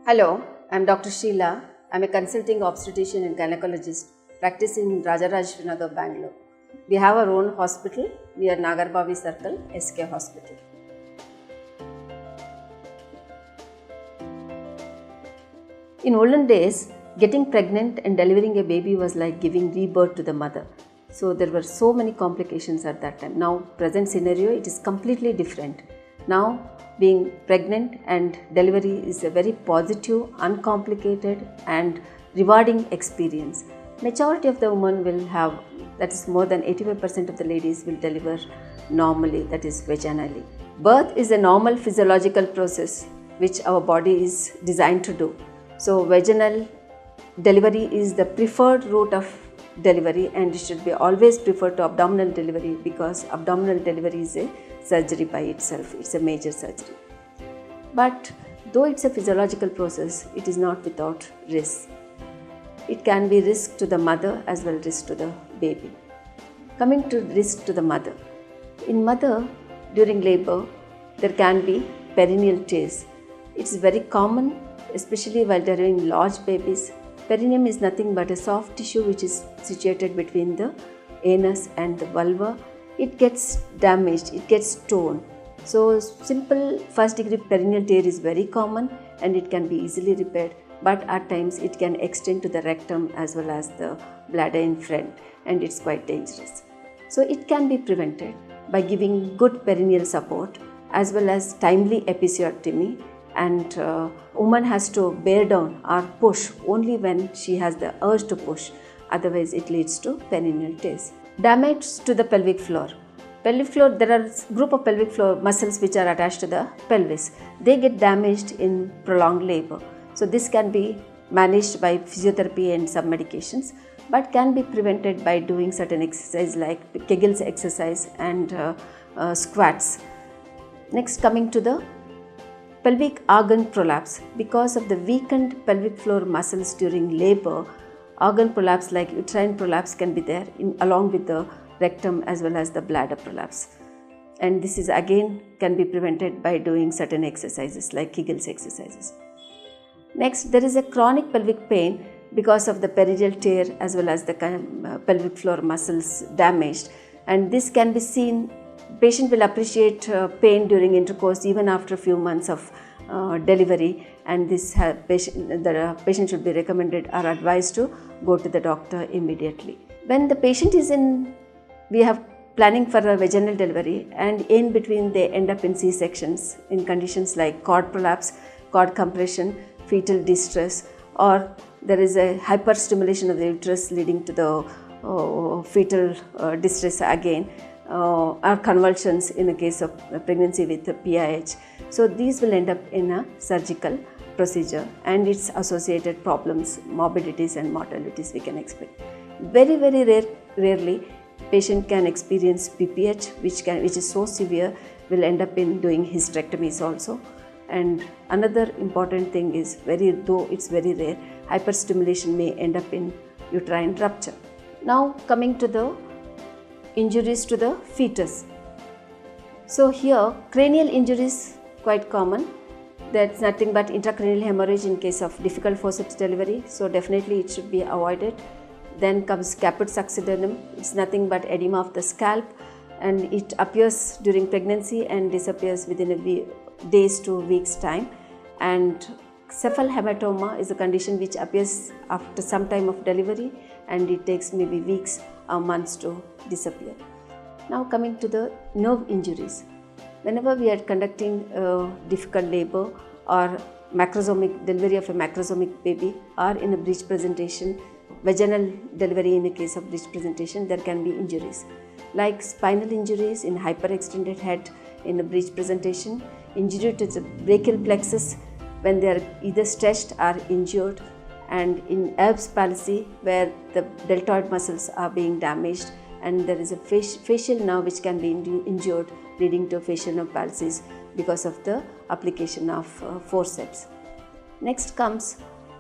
Hello, I'm Dr. Sheela. I'm a consulting obstetrician and gynecologist practicing in Rajarajnagar, Bangalore. We have our own hospital near Nagarbavi Circle, SK Hospital. In olden days, getting pregnant and delivering a baby was like giving rebirth to the mother. So there were so many complications at that time. Now, present scenario, it is completely different. Now, being pregnant and delivery is a very positive, uncomplicated and rewarding experience. Majority of the women will have, that is more than 85% of the ladies will deliver normally, that is vaginally. Birth is a normal physiological process which our body is designed to do. So vaginal delivery is the preferred route of delivery and it should be always preferred to abdominal delivery because abdominal delivery is a surgery by itself, it's a major surgery. But though it's a physiological process, it is not without risk. It can be risk to the mother as well as risk to the baby. Coming to risk to the mother. In mother, during labor, there can be perineal tears. It's very common, especially while delivering large babies. Perineum is nothing but a soft tissue which is situated between the anus and the vulva. It gets damaged, it gets torn. So simple first degree perineal tear is very common and it can be easily repaired, but at times it can extend to the rectum as well as the bladder in front and it's quite dangerous. So it can be prevented by giving good perineal support as well as timely episiotomy, and woman has to bear down or push only when she has the urge to push, otherwise it leads to perineal tears. Damage to the pelvic floor. Pelvic floor, there are a group of pelvic floor muscles which are attached to the pelvis. They get damaged in prolonged labor. So this can be managed by physiotherapy and some medications, but can be prevented by doing certain exercise like Kegel's exercise and squats. Next, coming to the pelvic organ prolapse. Because of the weakened pelvic floor muscles during labor, organ prolapse like uterine prolapse can be there along with the rectum as well as the bladder prolapse. And this is again can be prevented by doing certain exercises like Kegel's exercises. Next, there is a chronic pelvic pain because of the perineal tear as well as the pelvic floor muscles damaged. And this can be seen, patient will appreciate pain during intercourse even after a few months of delivery, and the patient should be recommended or advised to go to the doctor immediately. When the patient is we have planning for a vaginal delivery and in between they end up in C-sections in conditions like cord prolapse, cord compression, fetal distress, or there is a hyperstimulation of the uterus leading to the fetal distress again, or convulsions in the case of pregnancy with PIH. So these will end up in a surgical procedure and its associated problems, morbidities and mortalities we can expect. Very rarely patient can experience PPH which is so severe will end up in doing hysterectomies also. And another important thing is, though it's very rare, hyperstimulation may end up in uterine rupture. Now coming to the injuries to the fetus. So here cranial injuries quite common. That's nothing but intracranial hemorrhage in case of difficult forceps delivery. So definitely it should be avoided. Then comes Caput Succedaneum. It's nothing but edema of the scalp and it appears during pregnancy and disappears within a days to weeks time. And Cephalohematoma is a condition which appears after some time of delivery and it takes maybe weeks or months to disappear. Now coming to the nerve injuries. Whenever we are conducting difficult labor or macrosomic delivery of a macrosomic baby or in a breech presentation, vaginal delivery in a case of breech presentation, there can be injuries like spinal injuries in hyperextended head in a breech presentation, injury to the brachial plexus when they are either stretched or injured, and in Erb's palsy where the deltoid muscles are being damaged and there is a facial nerve which can be injured leading to facial nerve palsies because of the application of forceps. Next comes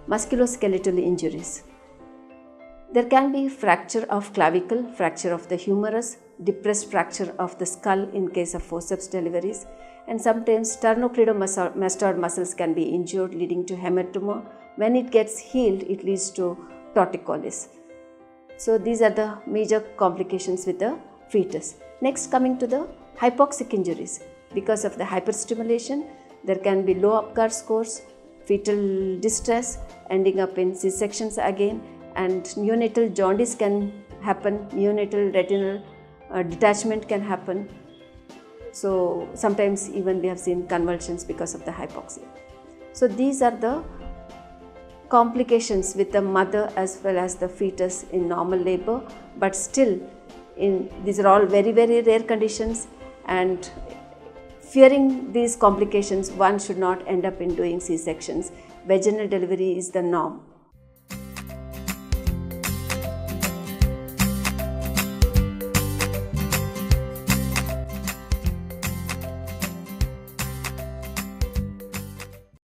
musculoskeletal injuries. There can be fracture of clavicle, fracture of the humerus, depressed fracture of the skull in case of forceps deliveries, and sometimes sternocleidomastoid muscles can be injured, leading to hematoma. When it gets healed, it leads to torticollis. So these are the major complications with the fetus. Next, coming to the hypoxic injuries. Because of the hyperstimulation, there can be low Apgar scores, fetal distress, ending up in C-sections again, and neonatal jaundice can happen, neonatal retinal detachment can happen. So sometimes even we have seen convulsions because of the hypoxia. So these are the complications with the mother as well as the fetus in normal labor, but still these are all very, very rare conditions, and fearing these complications, one should not end up in doing C-sections. Vaginal delivery is the norm.